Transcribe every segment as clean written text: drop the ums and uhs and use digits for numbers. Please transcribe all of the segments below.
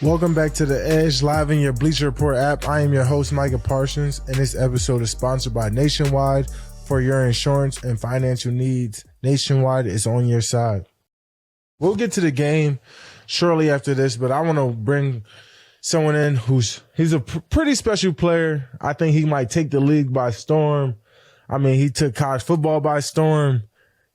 Welcome back to The Edge, live in your Bleacher Report app. I am your host, Micah Parsons, and this episode is sponsored by Nationwide. For your insurance and financial needs, Nationwide is on your side. We'll get to the game shortly after this, but I want to bring someone in he's a pretty special player. I think he might take the league by storm. I mean, he took college football by storm.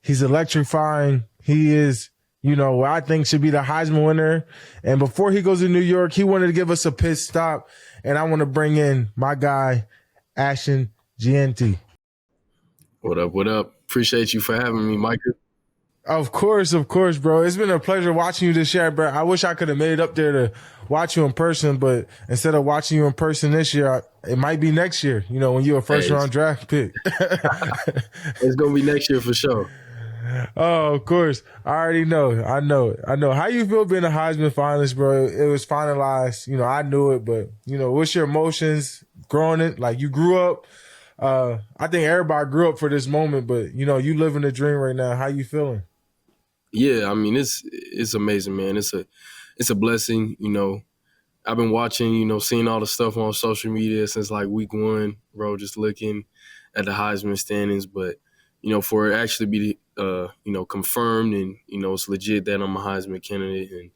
He's electrifying. He is, what I think should be the Heisman winner. And before he goes to New York, he wanted to give us a pit stop. And I want to bring in my guy, Ashton Jeanty. What up, what up? Appreciate you for having me, Micah. Of course, bro. It's been a pleasure watching you this year, bro. I wish I could have made it up there to watch you in person, but instead of watching you in person this year, it might be next year, when you're a first-round draft pick. It's going to be next year for sure. Oh, of course. I already know. I know. How you feel being a Heisman finalist, bro? It was finalized. I knew it, but, what's your emotions growing it? Like, you grew up. I think everybody grew up for this moment, but, you living the dream right now. How you feeling? Yeah, I mean, it's amazing, man. It's a blessing, I've been watching, seeing all the stuff on social media since, like, week one, bro, just looking at the Heisman standings. But, for it actually be, confirmed and, it's legit that I'm a Heisman candidate and,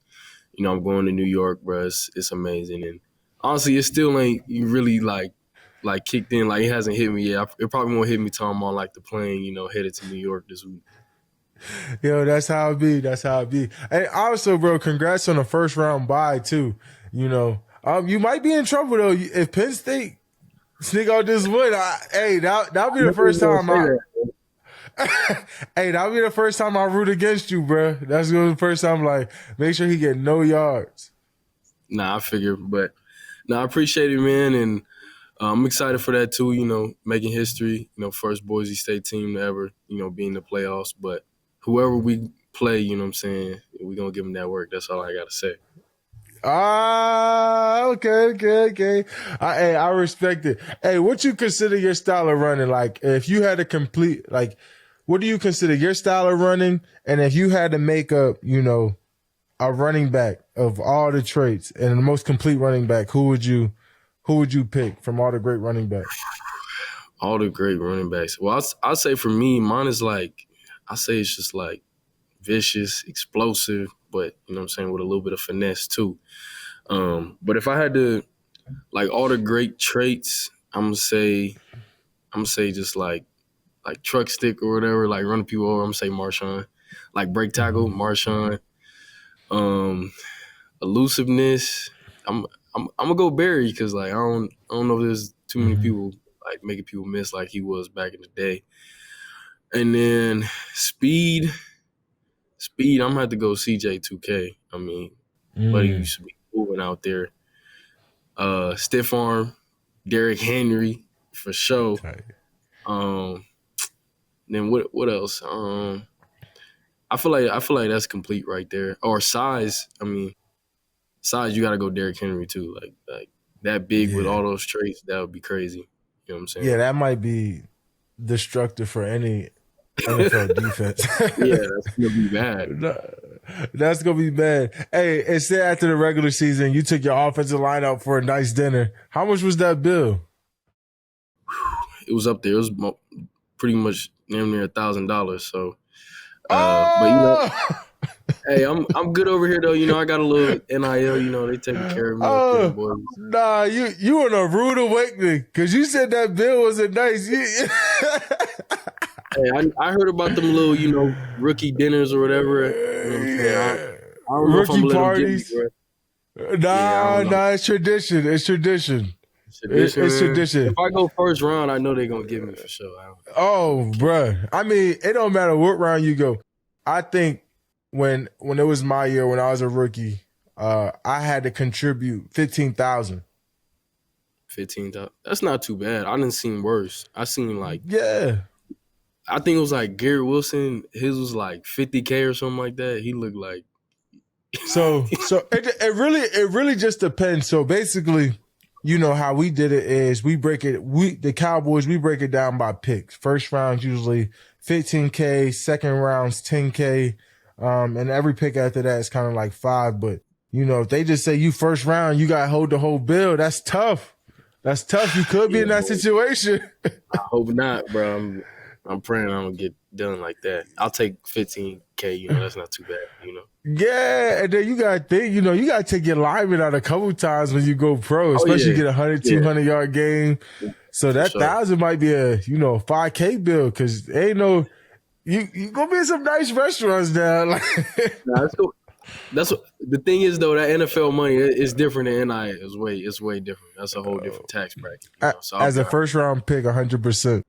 I'm going to New York, bro, it's amazing. And honestly, it still ain't really, like kicked in. Like, it hasn't hit me yet. It probably won't hit me till I'm on, like, the plane, headed to New York this week. Yo, that's how it be. Hey, also, bro, congrats on the first round bye too. You might be in trouble though if Penn State sneak out this win. That'll be the first time. That'll be the first time I root against you, bro. That's gonna be the first time. Like, make sure he get no yards. Nah, I figure, but I appreciate it, man, and I'm excited for that too. Making history. First Boise State team to ever be in the playoffs, but. Whoever we play, you know what I'm saying, we're going to give them that work. That's all I got to say. Okay. I respect it. Hey, what you consider your style of running? Like, if you had to complete, like, what do you consider your style of running? And if you had to make up, a running back of all the traits and the most complete running back, who would you pick from all the great running backs? All the great running backs. Well, I'll say for me, mine is like, I say it's just like vicious, explosive, but you know what I'm saying, with a little bit of finesse too. But if I had to, like, all the great traits, I'm gonna say just like truck stick or whatever, like running people over. I'm gonna say Marshawn, like break tackle, Marshawn. Elusiveness, I'm gonna go Barry because like I don't know if there's too many people like making people miss like he was back in the day. And then speed, I'm going to have to go CJ2K. I mean, buddy used to be moving out there. Stiff arm, Derrick Henry, for sure. Then what else? I feel like that's complete right there. Or size. I mean, size, you got to go Derrick Henry too. Like that big with all those traits, that would be crazy. You know what I'm saying? Yeah, that might be destructive for any NFL defense. Yeah, that's gonna be bad. That's gonna be bad. Hey, and say after the regular season, you took your offensive line out for a nice dinner. How much was that bill? It was up there. It was pretty much near $1,000. So, but hey, I'm good over here though. I got a little NIL. They taking care of me. There, boys. Nah, you in a rude awakening because you said that bill wasn't nice. Hey, I heard about them little, rookie dinners or whatever. I don't know rookie if I'm parties. Nah, it's tradition. It's tradition. It's tradition. If I go first round, I know they're gonna give me for sure. Oh, bruh. I mean, it don't matter what round you go. I think when it was my year, when I was a rookie, I had to contribute $15,000. 15,000. That's not too bad. I didn't see worse. I seen like I think it was like Garrett Wilson. His was like 50K or something like that. He looked like. So it really just depends. So basically, how we did it is the Cowboys, we break it down by picks. First round usually 15K, second round's 10K, and every pick after that is kind of like 5. But You know, if they just say you first round, you got to hold the whole bill. That's tough. That's tough. You could be in that situation. I hope not, bro. I'm praying I don't get done like that. I'll take 15K. You know, that's not too bad. You know. Yeah, and then you got to think, you know, you got to take your lineman out a couple times when you go pro, especially you get a 100, 200-yard game. So that sure. 1,000 might be a, you know, 5K bill because ain't no, you going to be in some nice restaurants now. Nah, that's what the thing is, though, that NFL money is different than NIL. It's way different. That's a whole different tax bracket. You know? So as a first-round pick, 100%.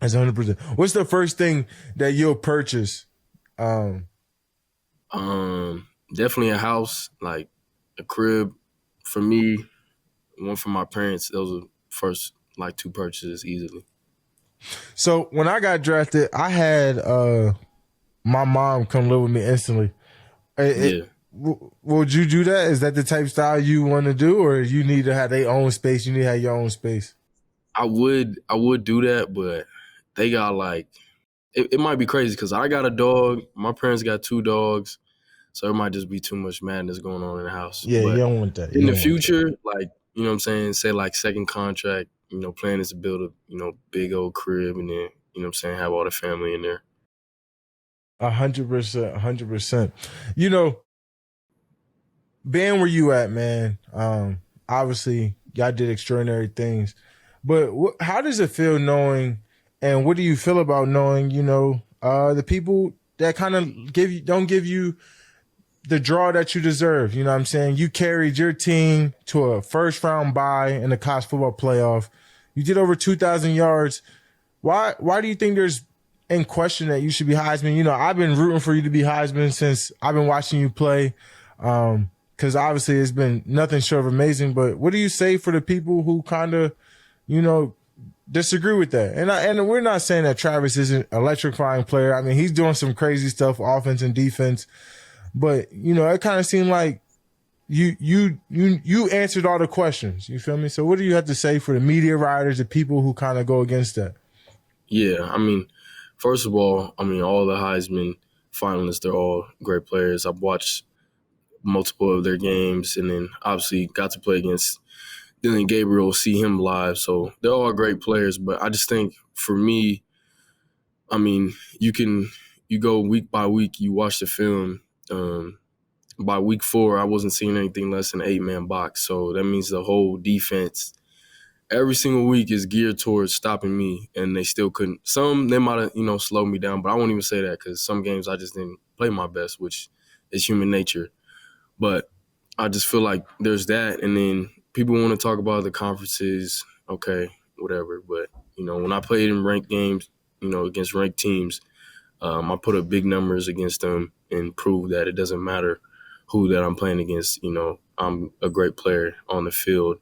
As 100%. What's the first thing that you'll purchase? Definitely a house, like a crib for me, one for my parents. Those are first like 2 purchases easily. So when I got drafted, I had my mom come live with me instantly. Would you do that? Is that the type of style you want to do, or you need to have their own space? You need to have your own space. I would do that, but they got like it might be crazy because I got a dog. My parents got 2 dogs. So it might just be too much madness going on in the house. Yeah, but you don't want that. In the future, like, you know what I'm saying, say like second contract, you know, plan is to build a, you know, big old crib and then, you know what I'm saying, have all the family in there. 100%, 100%. You know, being where you at, man, obviously y'all did extraordinary things. But how does it feel knowing, and what do you feel about knowing, you know, the people that kind of don't give you the draw that you deserve? You know what I'm saying? You carried your team to a first-round bye in the college football playoff. You did over 2,000 yards. Why do you think there's in question that you should be Heisman? You know, I've been rooting for you to be Heisman since I've been watching you play, because obviously it's been nothing short of amazing. But what do you say for the people who kind of, you know, disagree with that? And we're not saying that Travis isn't an electrifying player. I mean, he's doing some crazy stuff, offense and defense. But, you know, it kind of seemed like you answered all the questions. You feel me? So what do you have to say for the media writers, the people who kind of go against that? Yeah, I mean, first of all, I mean, all the Heisman finalists, they're all great players. I've watched multiple of their games and then obviously got to play against Dylan Gabriel, see him live. So they're all great players. But I just think for me, I mean, you go week by week, you watch the film. By week 4, I wasn't seeing anything less than 8-man box. So that means the whole defense every single week is geared towards stopping me, and they still couldn't. Some, they might have, you know, slowed me down, but I won't even say that because some games I just didn't play my best, which is human nature. But I just feel like there's that, and then people want to talk about the conferences, okay, whatever. But, you know, when I played in ranked games, you know, against ranked teams, I put up big numbers against them and proved that it doesn't matter who that I'm playing against. You know, I'm a great player on the field.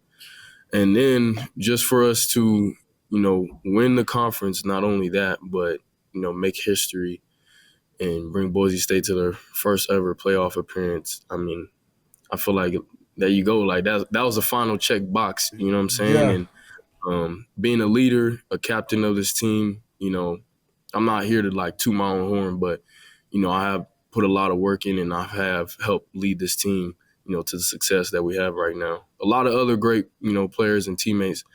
And then just for us to, you know, win the conference, not only that, but, you know, make history and bring Boise State to their first ever playoff appearance. I mean, I feel like there you go. Like that was the final check box, you know what I'm saying? Yeah. And being a leader, a captain of this team, you know, I'm not here to like toot my own horn, but, you know, I have put a lot of work in and I have helped lead this team, you know, to the success that we have right now. A lot of other great, you know, players and teammates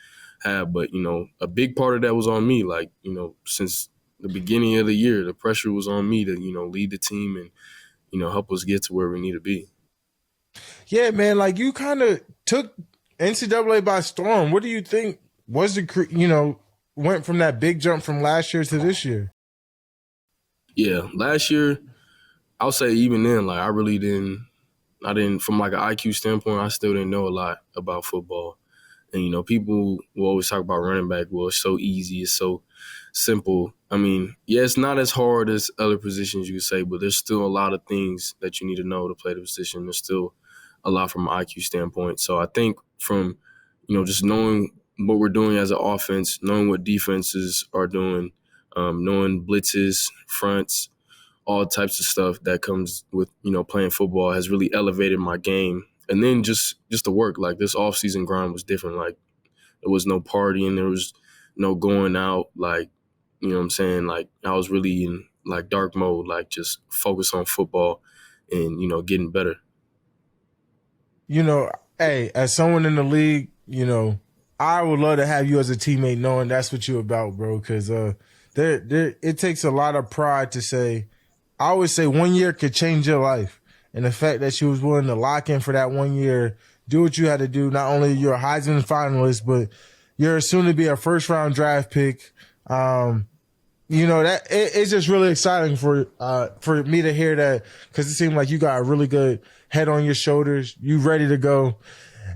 have, but, you know, a big part of that was on me. Like, you know, since the beginning of the year, the pressure was on me to, you know, lead the team and, you know, help us get to where we need to be. Yeah, man, like you kind of took NCAA by storm. What do you think was the, you know, went from that big jump from last year to this year? Yeah, last year, I'll say even then, like I didn't, from like an IQ standpoint, I still didn't know a lot about football. And, you know, people will always talk about running back. Well, it's so easy. It's so simple. I mean, yeah, it's not as hard as other positions you could say, but there's still a lot of things that you need to know to play the position. There's still a lot from an IQ standpoint. So I think from, you know, just knowing what we're doing as an offense, knowing what defenses are doing, knowing blitzes, fronts, all types of stuff that comes with, you know, playing football has really elevated my game. And then just the work, like this offseason grind was different. Like there was no partying, there was no going out. Like, you know what I'm saying? Like I was really in like dark mode, like just focus on football and, you know, getting better. you know, hey, as someone in the league, you know, I would love to have you as a teammate, knowing that's what you're about, bro. Because it takes a lot of pride to say. I always say 1 year could change your life, and the fact that you was willing to lock in for that 1 year, do what you had to do. Not only you're a Heisman finalist, but you're soon to be a first round draft pick. You know that it's just really exciting for me to hear that, because it seemed like you got a really good head on your shoulders. You ready to go.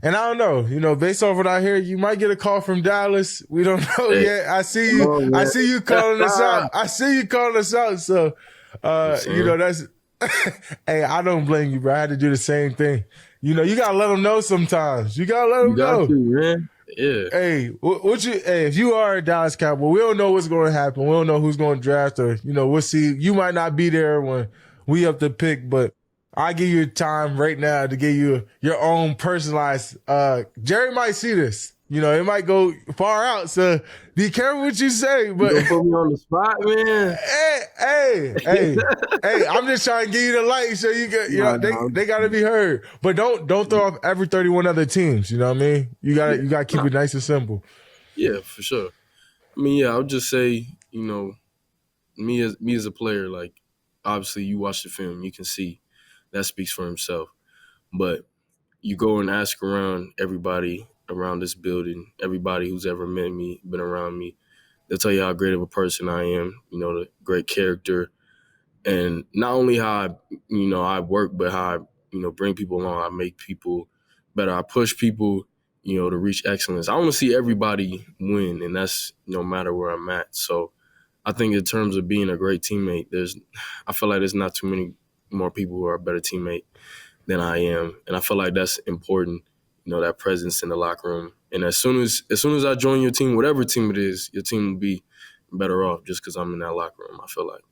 And I don't know, you know, based off what I hear, you might get a call from Dallas. We don't know yet. I see you calling us out. I see you calling us out. So, you know, that's, hey, I don't blame you, bro. I had to do the same thing. You know, you gotta let them know sometimes. You gotta let them know. To, man. Yeah. Hey, if you are a Dallas Cowboy, we don't know what's going to happen. We don't know who's going to draft, or, you know, we'll see. You might not be there when we up to pick, but I give you time right now to give you your own personalized. Jerry might see this. You know, it might go far out, so be careful what you say. But you put me on the spot, man. Hey! I'm just trying to give you the light so you get. You know, they got to be heard. But don't throw off every 31 other teams. You know what I mean? You got to keep it nice and simple. Yeah, for sure. I mean, yeah, I would just say, you know, me as a player, like, obviously you watch the film, you can see that speaks for himself. But you go and ask around everybody around this building, everybody who's ever met me, been around me, they'll tell you how great of a person I am, you know, the great character. And not only how I work, but how I, you know, bring people along, I make people better, I push people, you know, to reach excellence. I want to see everybody win, and that's no matter where I'm at. So I think in terms of being a great teammate, I feel like there's not too many more people who are a better teammate than I am. And I feel like that's important, you know, that presence in the locker room. And as soon as I join your team, whatever team it is, your team will be better off just because I'm in that locker room, I feel like.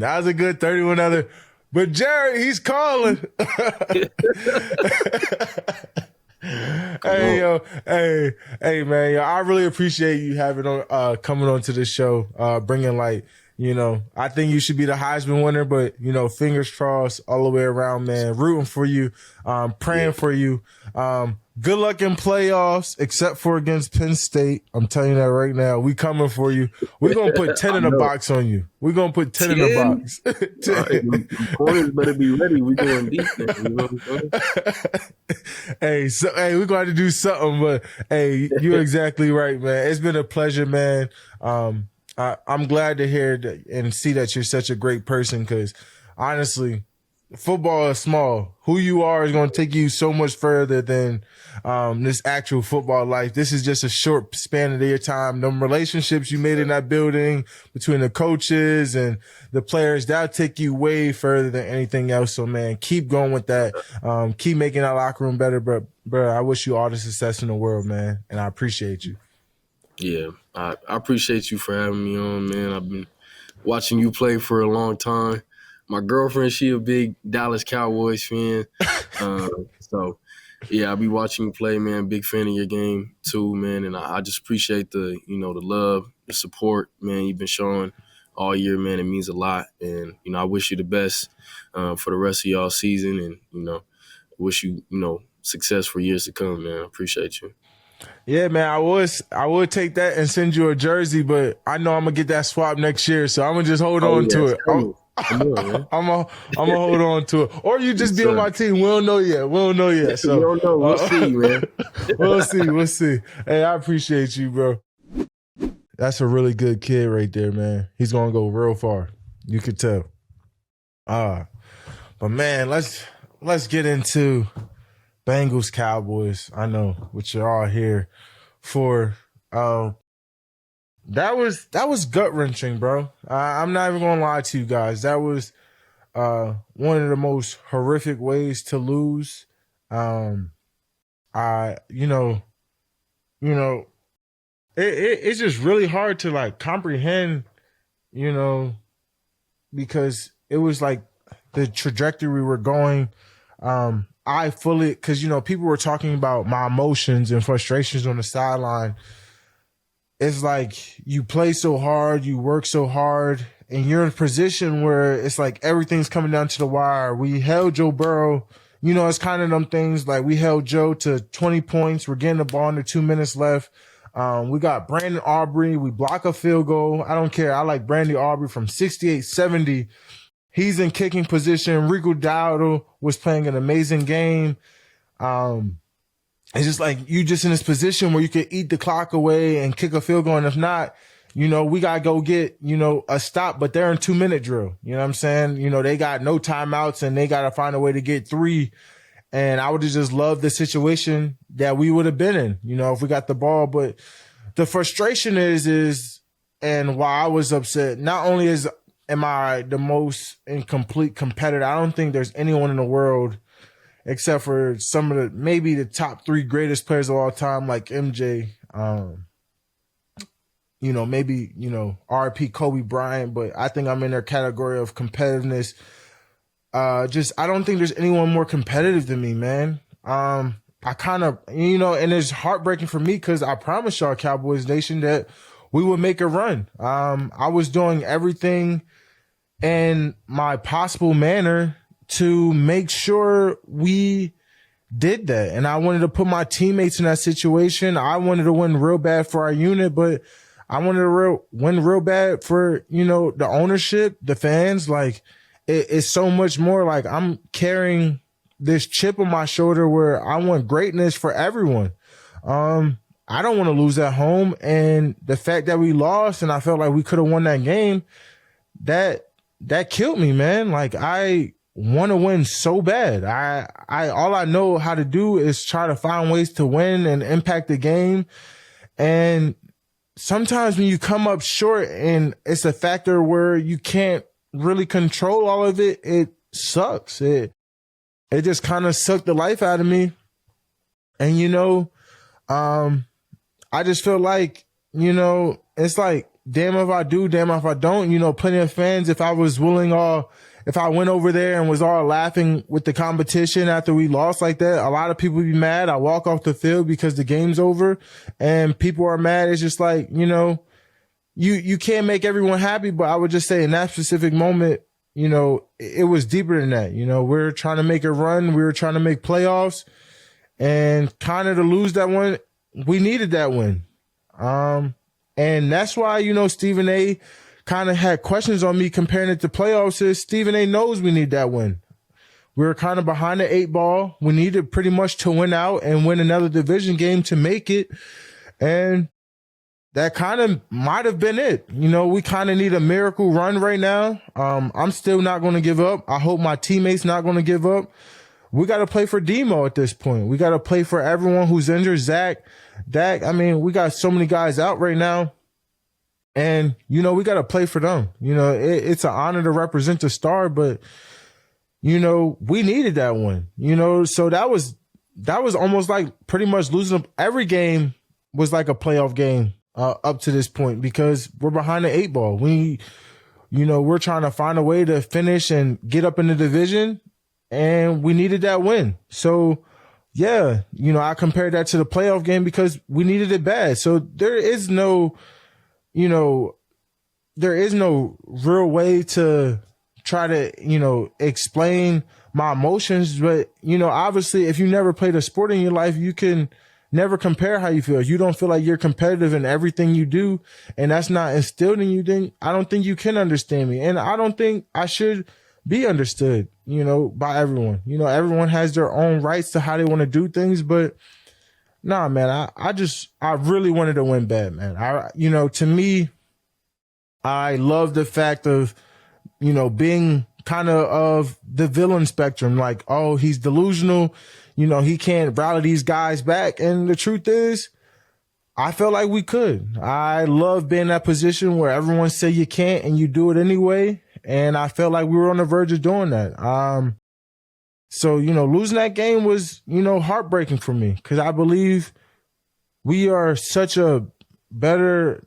That was a good 31 other. But Jerry, he's calling. Hey, man, yo, I really appreciate you coming on to the show, bringing light. You know, I think you should be the Heisman winner, but, you know, fingers crossed all the way around, man. Rooting for you, praying for you. Good luck in playoffs, except for against Penn State. I'm telling you that right now. We coming for you. We're going to put 10 in the box on you. We're going to put 10 in the box. The corners better be ready. We're going defense. You know what I'm saying? Hey, we're going to do something, but, hey, you're exactly right, man. It's been a pleasure, man. I'm glad to hear that and see that you're such a great person, because honestly, football is small. Who you are is going to take you so much further than this actual football life. This is just a short span of your time. The relationships you made in that building between the coaches and the players, that'll take you way further than anything else. So, man, keep going with that. Keep making that locker room better. But, bro, I wish you all the success in the world, man, and I appreciate you. Yeah, I appreciate you for having me on, man. I've been watching you play for a long time. My girlfriend, she a big Dallas Cowboys fan. So, yeah, I'll be watching you play, man. Big fan of your game too, man. And I just appreciate the love, the support, man, you've been showing all year, man. It means a lot. And, you know, I wish you the best for the rest of y'all season. And, you know, wish you, success for years to come, man. I appreciate you. Yeah, man, I would take that and send you a jersey, but I know I'm gonna get that swap next year, so I'm gonna just hold on to it. I'm gonna hold on to it, or you just be on my team. We don't know yet. So we don't know. We'll see, man. We'll see. Hey, I appreciate you, bro. That's a really good kid right there, man. He's gonna go real far. You could tell. But man, let's get into Bengals Cowboys. I know what you're all here for. That was gut wrenching, bro. I'm not even gonna lie to you guys. That was one of the most horrific ways to lose. It's just really hard to like comprehend, because it was like the trajectory we were going. Because people were talking about my emotions and frustrations on the sideline. It's like you play so hard, you work so hard, and you're in a position where it's like everything's coming down to the wire. We held Joe Burrow. It's kind of them things like we held Joe to 20 points. We're getting the ball under 2 minutes left. We got Brandon Aubrey. We block a field goal. I don't care. I like Brandon Aubrey from 68-70. He's in kicking position. Rico Dowdle was playing an amazing game. It's just like you just in this position where you could eat the clock away and kick a field goal. And if not, we got to go get, a stop, but they're in 2-minute drill. You know what I'm saying? They got no timeouts and they got to find a way to get 3. And I would have just loved the situation that we would have been in, if we got the ball. But the frustration is, and why I was upset, not only am I the most incomplete competitor, I don't think there's anyone in the world except for some of maybe the top 3 greatest players of all time, like MJ, maybe, RP Kobe Bryant, but I think I'm in their category of competitiveness. I don't think there's anyone more competitive than me, man. I kind of, and it's heartbreaking for me because I promised y'all, Cowboys Nation, that we would make a run. I was doing everything in my possible manner to make sure we did that. And I wanted to put my teammates in that situation. I wanted to win real bad for our unit, but I wanted to win real bad for, the ownership, the fans. Like, it's so much more. Like, I'm carrying this chip on my shoulder where I want greatness for everyone. I don't want to lose at home. And the fact that we lost and I felt like we could have won that game, that killed me, man. Like, I want to win so bad. All I know how to do is try to find ways to win and impact the game. And sometimes when you come up short and it's a factor where you can't really control all of it, it sucks. It just kind of sucked the life out of me. And, I just feel like, it's like, damn if I do, damn if I don't. Plenty of fans, if I was willing if I went over there and was all laughing with the competition after we lost like that, a lot of people would be mad. I walk off the field because the game's over and people are mad. It's just like, you can't make everyone happy, but I would just say in that specific moment, it was deeper than that. We're trying to make a run. We were trying to make playoffs, and kind of to lose that one, we needed that win. And that's why, Stephen A kind of had questions on me comparing it to playoffs. Is Stephen A knows we need that win. We were kind of behind the 8 ball. We needed pretty much to win out and win another division game to make it. And that kind of might have been it. We kind of need a miracle run right now. I'm still not going to give up. I hope my teammates not going to give up. We got to play for Demo at this point. We got to play for everyone who's injured. Zach, Dak. I mean, we got so many guys out right now. And, we got to play for them. It's an honor to represent the Star, but, we needed that one, so that was almost like pretty much losing every game was like a playoff game, up to this point, because we're behind the 8 ball. We're trying to find a way to finish and get up in the division, and we needed that win. So, yeah, I compared that to the playoff game because we needed it bad. So there is no real way to try to, explain my emotions. But, obviously, if you never played a sport in your life, you can never compare how you feel. You don't feel like you're competitive in everything you do, and that's not instilled in you, then I don't think you can understand me. And I don't think I should be understood, by everyone. Everyone has their own rights to how they want to do things, but nah, man, I really wanted to win bad, man. To me, I love the fact of, being kind of the villain spectrum. Like, oh, he's delusional. He can't rally these guys back. And the truth is, I felt like we could. I love being in that position where everyone say you can't and you do it anyway. And I felt like we were on the verge of doing that. So, losing that game was, heartbreaking for me because I believe we are such a better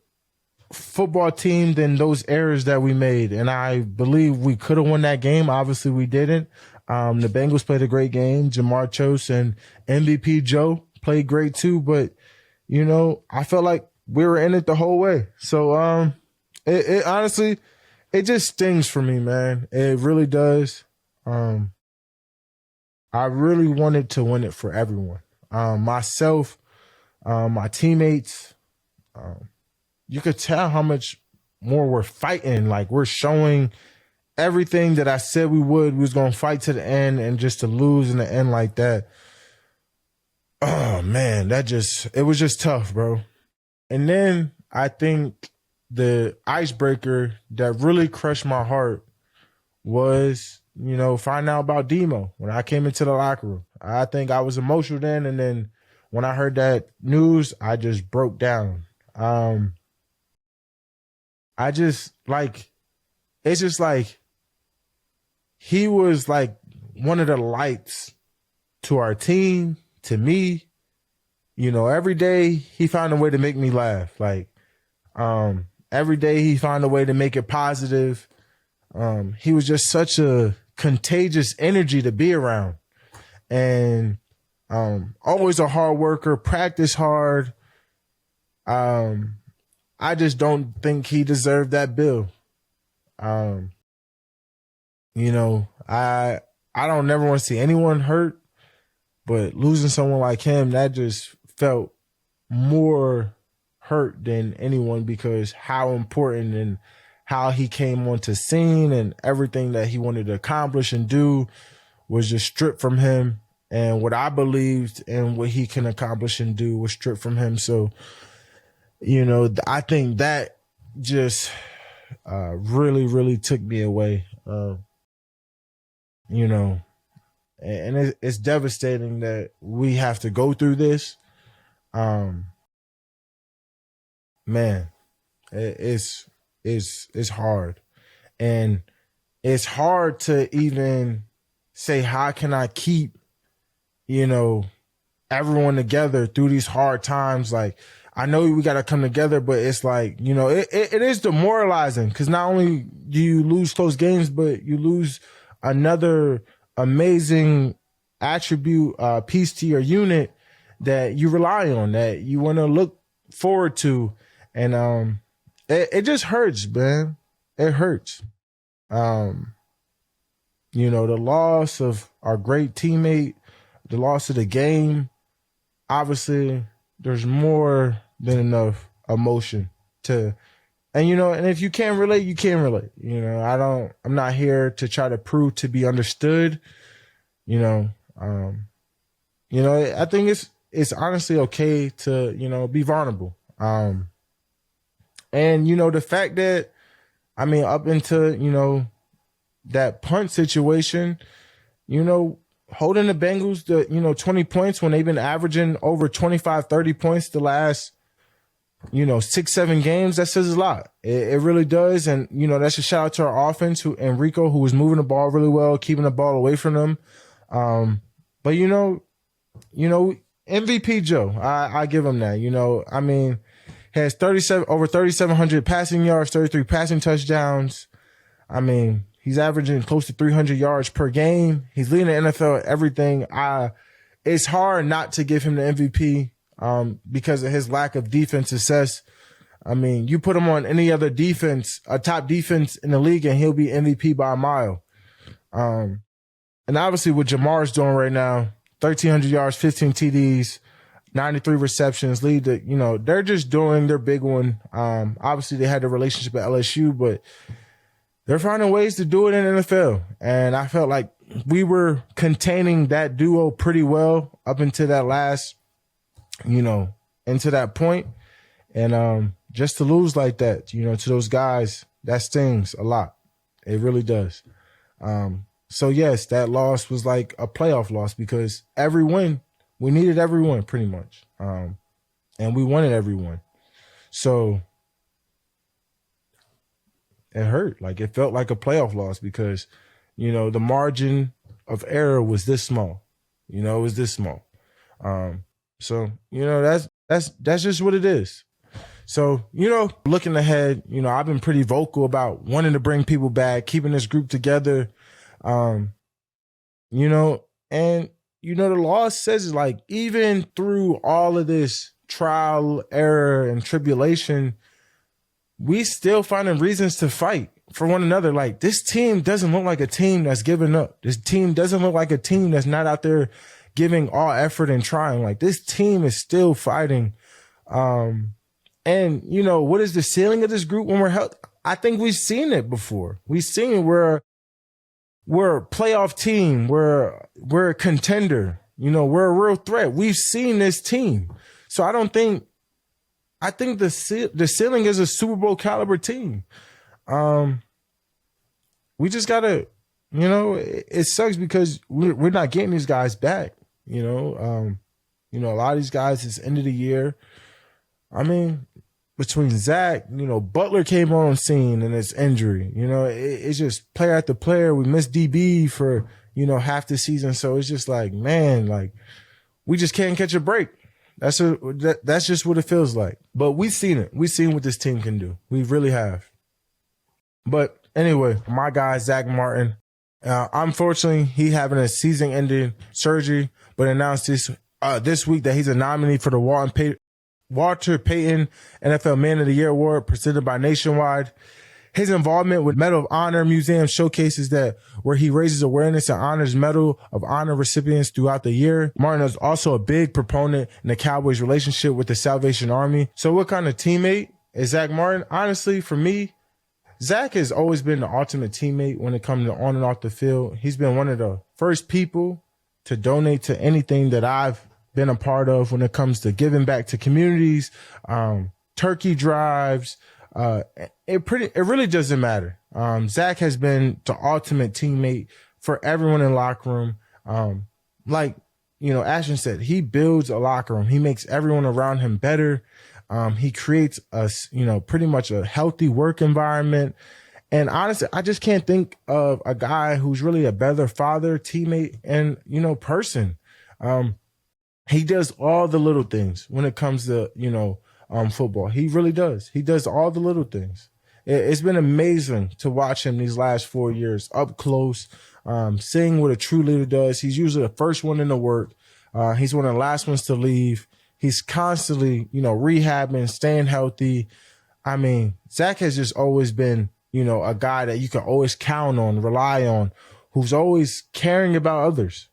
football team than those errors that we made. And I believe we could have won that game. Obviously, we didn't. The Bengals played a great game. Jamar Chase and MVP Joe played great too. But, I felt like we were in it the whole way. So, it honestly, it just stings for me, man. It really does. I really wanted to win it for everyone. Myself, my teammates. You could tell how much more we're fighting. Like, we're showing everything that I said we would. We was going to fight to the end, and just to lose in the end like that. Oh, man, it was just tough, bro. And then I think the icebreaker that really crushed my heart was, finding out about Demo when I came into the locker room. I think I was emotional then, and then when I heard that news, I just broke down. It's just like he was like one of the lights to our team, to me. Every day he found a way to make me laugh. Like, every day he found a way to make it positive. He was just such a contagious energy to be around. And always a hard worker, practice hard. I just don't think he deserved that bill. I don't never want to see anyone hurt, but losing someone like him, that just felt more hurt than anyone, because how important and how he came onto scene and everything that he wanted to accomplish and do was just stripped from him. And what I believed and what he can accomplish and do was stripped from him. So, I think that just really, really took me away. And it's devastating that we have to go through this. Man, it's hard. And it's hard to even say, how can I keep, everyone together through these hard times? Like, I know we got to come together, but it's like, it is demoralizing, because not only do you lose close games, but you lose another amazing attribute, piece to your unit that you rely on, that you want to look forward to. And it just hurts, man. It hurts. The loss of our great teammate, the loss of the game, obviously there's more than enough emotion and if you can't relate, you can't relate. I'm not here to try to prove to be understood. I think it's honestly okay to, be vulnerable. And the fact that, up into, that punt situation, holding the Bengals to, 20 points when they've been averaging over 25, 30 points the last, 6-7 games, that says a lot. It really does. And, that's a shout out to our offense, Enrico, who was moving the ball really well, keeping the ball away from them. But MVP Joe, I give him that. Has over 3,700 passing yards, 33 passing touchdowns. He's averaging close to 300 yards per game. He's leading the NFL at everything. It's hard not to give him the MVP because of his lack of defense success. You put him on any other defense, a top defense in the league, and he'll be MVP by a mile. And obviously what Jamar's doing right now, 1,300 yards, 15 TDs, 93 receptions, they're just doing their big one. Obviously they had the relationship at LSU, but they're finding ways to do it in the NFL. And I felt like we were containing that duo pretty well up into that last, into that point. And just to lose like that, to those guys, that stings a lot. It really does. So yes, that loss was like a playoff loss, because every win, we needed every win pretty much. And we wanted every win. So it hurt. Like, it felt like a playoff loss, because, the margin of error was this small. It was this small. So, that's just what it is. So, looking ahead, I've been pretty vocal about wanting to bring people back, keeping this group together. And, the law says, like, even through all of this trial, error, and tribulation, we still finding reasons to fight. for one another. Like, this team doesn't look like a team that's giving up. This team doesn't look like a team that's not out there giving all effort and trying. Like, this team is still fighting. And, you know, what is the ceiling of this group when we're healthy? I think we've seen it before. We've seen it where we're a playoff team. We're a contender. You know, we're a real threat. We've seen this team. So I think the ceiling is a Super Bowl caliber team. We just gotta, you know, it sucks because we're not getting these guys back. You know, a lot of these guys, it's end of the year. I mean, between Zach, you know, Butler came on scene and his injury. You know, it's just player after player. We missed DB for, you know, half the season. So it's just like, man, like, we just can't catch a break. That's just what it feels like. But we've seen it. We've seen what this team can do. We really have. But anyway, my guy, Zach Martin, unfortunately, he having a season-ending surgery, but announced this week that he's a nominee for the Walter Payton NFL Man of the Year Award presented by Nationwide. His involvement with Medal of Honor Museum showcases that where he raises awareness and honors Medal of Honor recipients throughout the year. Martin is also a big proponent in the Cowboys' relationship with the Salvation Army. So what kind of teammate is Zach Martin? Honestly, for me, Zach has always been the ultimate teammate when it comes to on and off the field. He's been one of the first people to donate to anything that I've been a part of when it comes to giving back to communities, turkey drives. It really doesn't matter. Zach has been the ultimate teammate for everyone in the locker room. Like, you know, Ashton said, he builds a locker room. He makes everyone around him better. He creates pretty much a healthy work environment. And honestly, I just can't think of a guy who's really a better father, teammate, and, you know, person. He does all the little things when it comes to, you know, football. He really does. He does all the little things. It's been amazing to watch him these last 4 years up close, seeing what a true leader does. He's usually the first one in the work. He's one of the last ones to leave. He's constantly, you know, rehabbing, staying healthy. I mean, Zach has just always been, you know, a guy that you can always count on, rely on, who's always caring about others.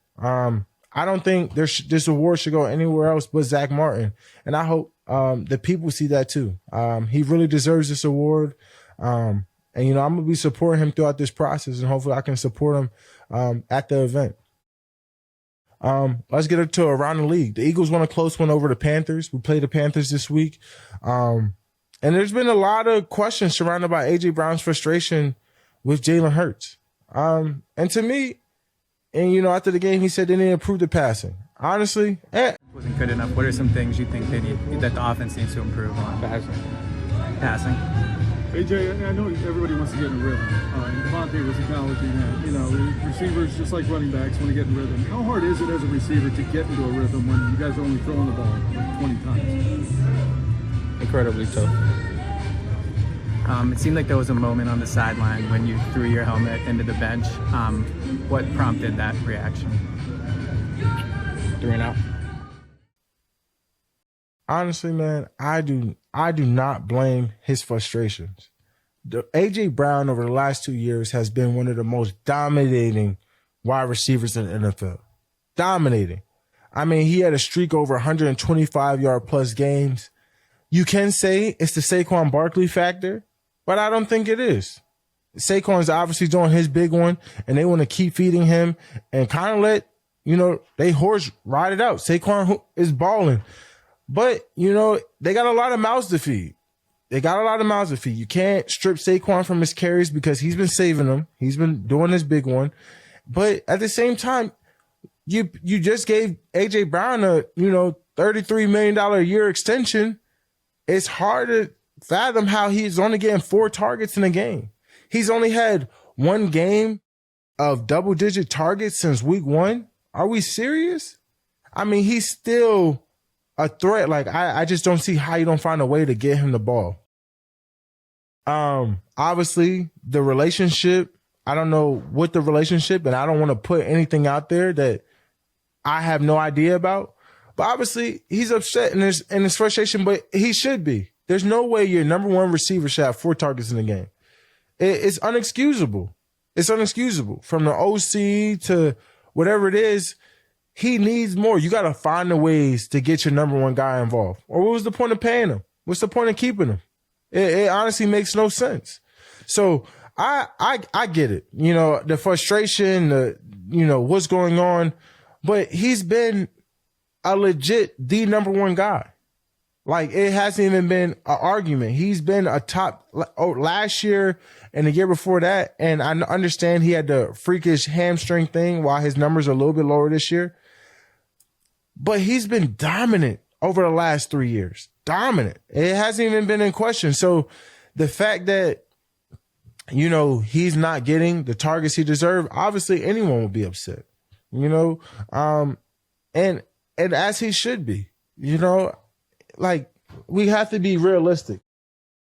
I don't think this award should go anywhere else but Zach Martin. And I hope the people see that too. He really deserves this award. And, you know, I'm going to be supporting him throughout this process, and hopefully I can support him at the event. Let's get into around the league. The Eagles won a close one over the Panthers. We played the Panthers this week. And there's been a lot of questions surrounded by A.J. Brown's frustration with Jalen Hurts. And to me, and, you know, after the game, he said they need to improve the passing. Honestly, wasn't good enough. What are some things you think that the offense needs to improve on? Passing. AJ, I know everybody wants to get in a rhythm. Devontae was acknowledging that, you know, receivers, just like running backs, want to get in rhythm. How hard is it as a receiver to get into a rhythm when you guys are only throwing the ball like 20 times? Incredibly tough. It seemed like there was a moment on the sideline when you threw your helmet into the bench. What prompted that reaction? 3 and out. honestly, man, I do not blame his frustrations. A.J. Brown over the last 2 years has been one of the most dominating wide receivers in the NFL. Dominating. I mean, he had a streak over 125-yard plus games. You can say it's the Saquon Barkley factor, but I don't think it is. Saquon's obviously doing his big one, and they want to keep feeding him and kind of let, they horse ride it out. Saquon is balling. But, they got a lot of mouths to feed. You can't strip Saquon from his carries because he's been saving them. He's been doing his big one. But at the same time, you just gave A.J. Brown a, $33 million a year extension. It's hard to fathom how he's only getting 4 targets in a game. He's only had 1 game of double-digit targets since week 1. Are we serious? I mean, he's still a threat. Like, I just don't see how you don't find a way to get him the ball. Obviously, the relationship, I don't know what the relationship, and I don't want to put anything out there that I have no idea about. But obviously, he's upset in his frustration, but he should be. There's no way your number 1 receiver should have 4 targets in the game. It's unexcusable. It's unexcusable. From the OC to whatever it is, he needs more. You got to find the ways to get your number one guy involved. Or what was the point of paying him? What's the point of keeping him? It honestly makes no sense. So I get it. The frustration, what's going on. But he's been the number one guy. Like, it hasn't even been an argument. He's been a top last year and the year before that. And I understand he had the freakish hamstring thing while his numbers are a little bit lower this year. But he's been dominant over the last 3 years. Dominant. It hasn't even been in question. So the fact that, he's not getting the targets he deserves, obviously anyone will be upset, and as he should be, like, we have to be realistic.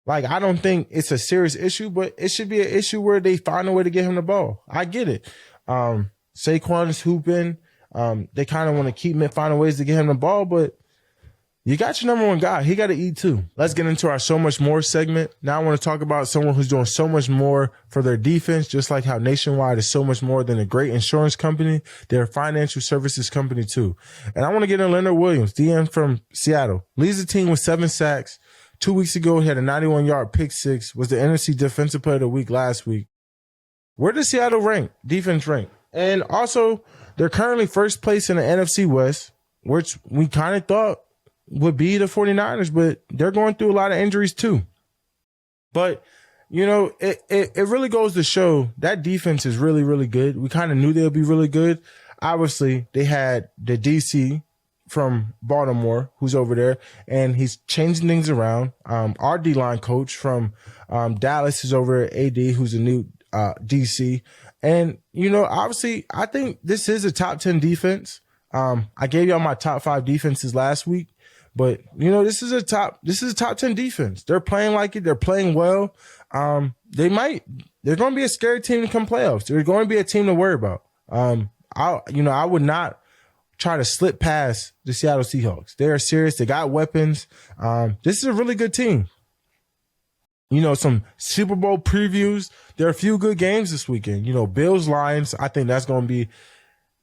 Like, I don't think it's a serious issue, but it should be an issue where they find a way to get him the ball. I get it. Saquon is hooping. They kind of want to keep finding ways to get him the ball, but you got your number one guy. He got to eat too. Let's get into our So Much More segment. Now I want to talk about someone who's doing so much more for their defense, just like how Nationwide is so much more than a great insurance company. They're a financial services company too. And I want to get in Leonard Williams, DM from Seattle. Leads the team with 7 sacks. 2 weeks ago, he had a 91-yard pick six, was the NFC Defensive Player of the Week last week. Where does Seattle rank? Defense rank. And also, they're currently first place in the NFC West, which we kind of thought would be the 49ers, but they're going through a lot of injuries too. But, it really goes to show that defense is really, really good. We kind of knew they'll be really good. Obviously, they had the DC from Baltimore who's over there, and he's changing things around. Our D-line coach from Dallas is over at AD, who's a new DC. And, obviously, I think this is a top 10 defense. I gave y'all my top 5 defenses last week. But, this is a top 10 defense. They're playing like it. They're playing well. They're going to be a scary team to come playoffs. They're going to be a team to worry about. I would not try to slip past the Seattle Seahawks. They are serious. They got weapons. This is a really good team. Some Super Bowl previews. There are a few good games this weekend. Bills, Lions. I think that's going to be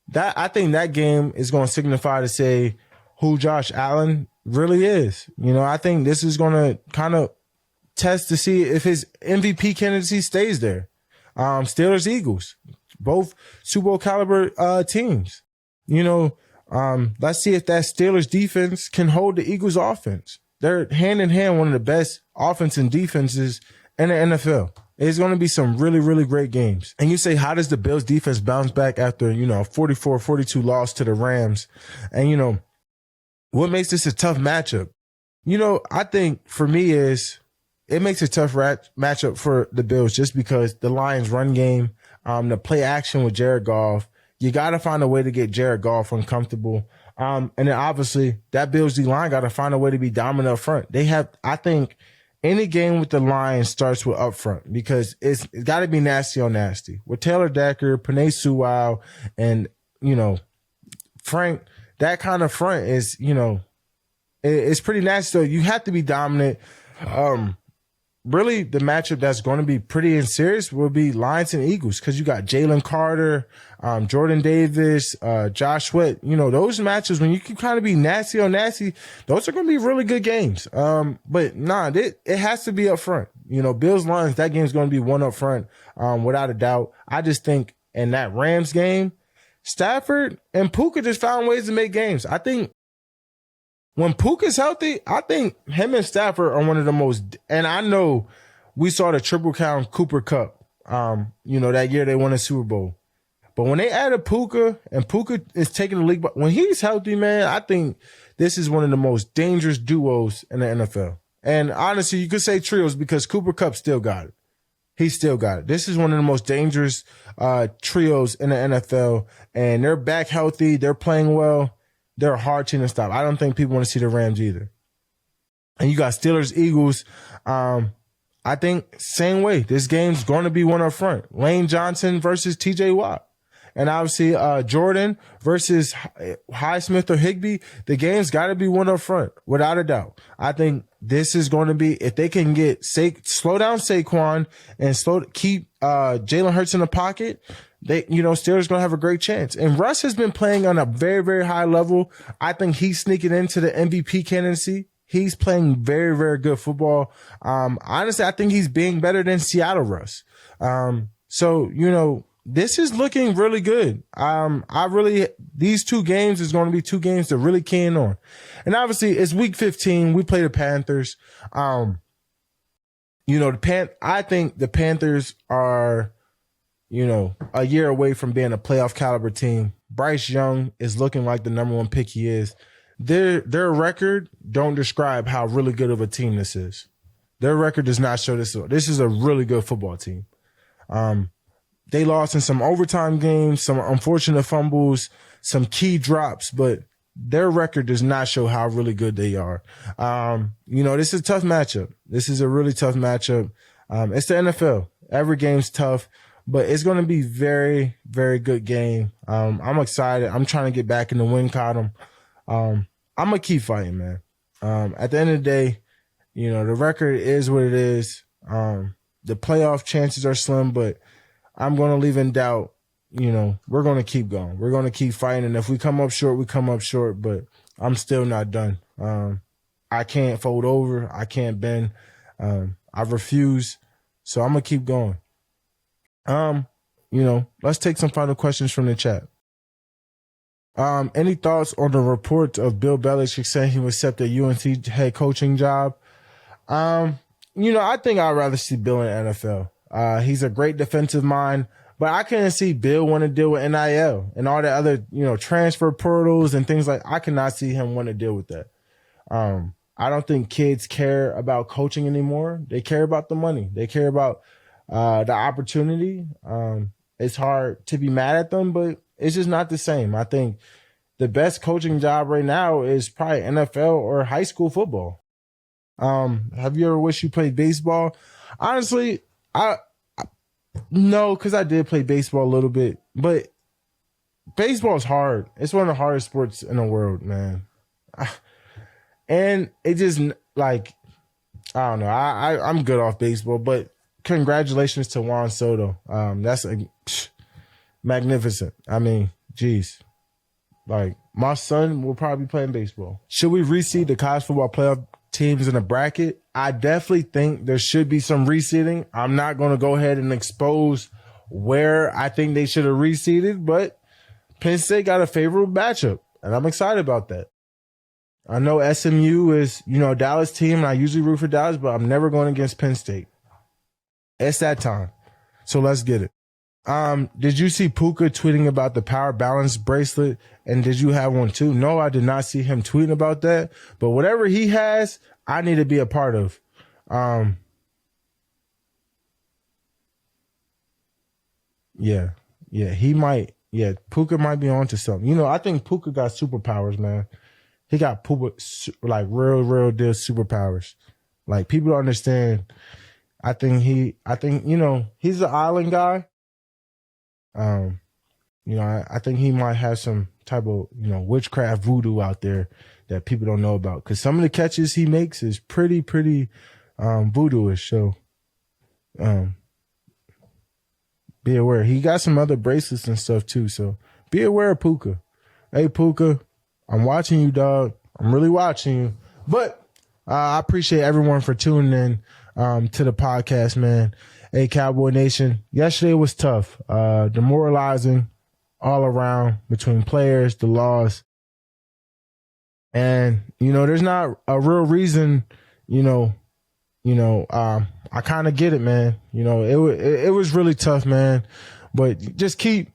that. I think that game is going to signify to say who Josh Allen really is. I think this is going to kind of test to see if his MVP candidacy stays there. Steelers, Eagles, both Super Bowl caliber teams. Let's see if that Steelers defense can hold the Eagles offense. They're hand in hand one of the best offense and defenses in the NFL. It's going to be some really, really great games. And you say, how does the Bills defense bounce back after, a 44-42 loss to the Rams? And, what makes this a tough matchup? I think for me is it makes a tough matchup for the Bills just because the Lions run game, the play action with Jared Goff, you got to find a way to get Jared Goff uncomfortable. And then obviously that Bills D-line got to find a way to be dominant up front. I think any game with the Lions starts with up front because it's got to be nasty on nasty. With Taylor Decker, Penei Sewell, and, Frank, that kind of front is, it's pretty nasty. So you have to be dominant. Really, the matchup that's going to be pretty serious will be Lions and Eagles because you got Jalen Carter, Jordan Davis, Josh Sweat. Those matches, when you can kind of be nasty on nasty, those are going to be really good games. But it has to be up front. Bills Lions, that game's going to be one up front, without a doubt. I just think in that Rams game, Stafford and Puka just found ways to make games. I think when Puka's healthy, I think him and Stafford are one of the most, and I know we saw the Triple Crown Cooper Cup, that year they won a Super Bowl. But when they added Puka, and Puka is taking the league, but when he's healthy, man, I think this is one of the most dangerous duos in the NFL. And honestly, you could say trios because Cooper Kupp still got it. He still got it. This is one of the most dangerous trios in the NFL, and they're back healthy. They're playing well. They're a hard team to stop. I don't think people want to see the Rams either. And you got Steelers, Eagles. I think same way. This game's going to be one up front. Lane Johnson versus T.J. Watt. And obviously Jordan versus Highsmith or Higbee. The game's got to be one up front, without a doubt. I think this is going to be, if they can slow down Saquon and keep Jalen Hurts in the pocket, Steelers going to have a great chance. And Russ has been playing on a very, very high level. I think he's sneaking into the MVP candidacy. He's playing very, very good football. Honestly, I think he's being better than Seattle Russ. This is looking really good. These 2 games is going to be 2 games to really key in on. And obviously it's week 15. We play the Panthers. I think the Panthers are, a year away from being a playoff caliber team. Bryce Young is looking like the number 1 pick he is. Their record don't describe how really good of a team this is. Their record does not show this. This is a really good football team. They lost in some overtime games, some unfortunate fumbles, some key drops, but their record does not show how really good they are. This is a tough matchup. This is a really tough matchup. It's the NFL. Every game's tough, but it's going to be very, very good game. I'm excited. I'm trying to get back in the win column. I'm going to keep fighting, man. At the end of the day, the record is what it is. The playoff chances are slim, but I'm going to leave in doubt. We're going to keep going. We're going to keep fighting. And if we come up short, we come up short, but I'm still not done. I can't fold over. I can't bend. I refuse. So I'm going to keep going. Let's take some final questions from the chat. Any thoughts on the report of Bill Belichick saying he would accept a UNC head coaching job? I think I'd rather see Bill in the NFL. He's a great defensive mind, but I couldn't see Bill want to deal with NIL and all the other, transfer portals and things like. I cannot see him want to deal with that. I don't think kids care about coaching anymore. They care about the money. They care about the opportunity. It's hard to be mad at them, but it's just not the same. I think the best coaching job right now is probably NFL or high school football. Have you ever wished you played baseball? Honestly, no, because I did play baseball a little bit, but baseball is hard. It's one of the hardest sports in the world, man. And it just I don't know. I'm good off baseball, but congratulations to Juan Soto. That's magnificent. I mean, geez. My son will probably be playing baseball. Should we reseed the college football playoff teams in a bracket? I definitely think there should be some reseeding. I'm not going to go ahead and expose where I think they should have reseeded, but Penn State got a favorable matchup, and I'm excited about that. I know SMU is, a Dallas team, and I usually root for Dallas, but I'm never going against Penn State. It's that time. So let's get it. Did you see Puka tweeting about the power balance bracelet? And did you have one too? No, I did not see him tweeting about that. But whatever he has, I need to be a part of. He might. Yeah, Puka might be onto something. I think Puka got superpowers, man. He got real deal superpowers. People don't understand. I think he's an island guy. I think he might have some type of, witchcraft voodoo out there that people don't know about. Cause some of the catches he makes is pretty, voodoo-ish. So, be aware. He got some other bracelets and stuff too. So be aware of Puka. Hey, Puka, I'm watching you, dog. I'm really watching you. But, I appreciate everyone for tuning in, to the podcast, man. Hey, Cowboy Nation, yesterday was tough, demoralizing all around between players, the loss. And, there's not a real reason, I kind of get it, man. It was really tough, man. But just keep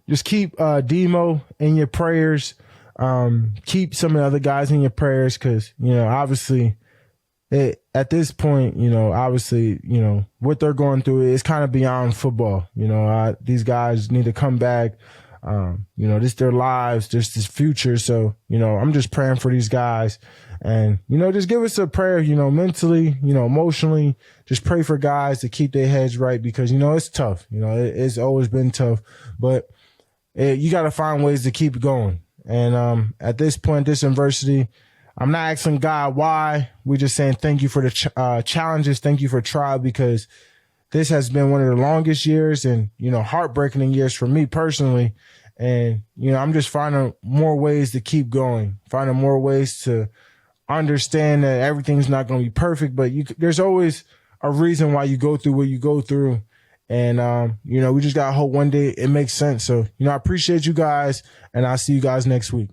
Demo in your prayers. Keep some of the other guys in your prayers because, obviously, at this point, obviously, what they're going through is kind of beyond football. These guys need to come back. This is their lives, this is future. So, I'm just praying for these guys and, just give us a prayer, mentally, emotionally, just pray for guys to keep their heads right because, it's tough. It's always been tough, but you got to find ways to keep going. And, at this point, this adversity, I'm not asking God why. We're just saying thank you for the challenges. Thank you for trial, because this has been one of the longest years and, heartbreaking years for me personally. And, I'm just finding more ways to keep going, finding more ways to understand that everything's not going to be perfect, but there's always a reason why you go through what you go through. And, we just got to hope one day it makes sense. So, I appreciate you guys, and I'll see you guys next week.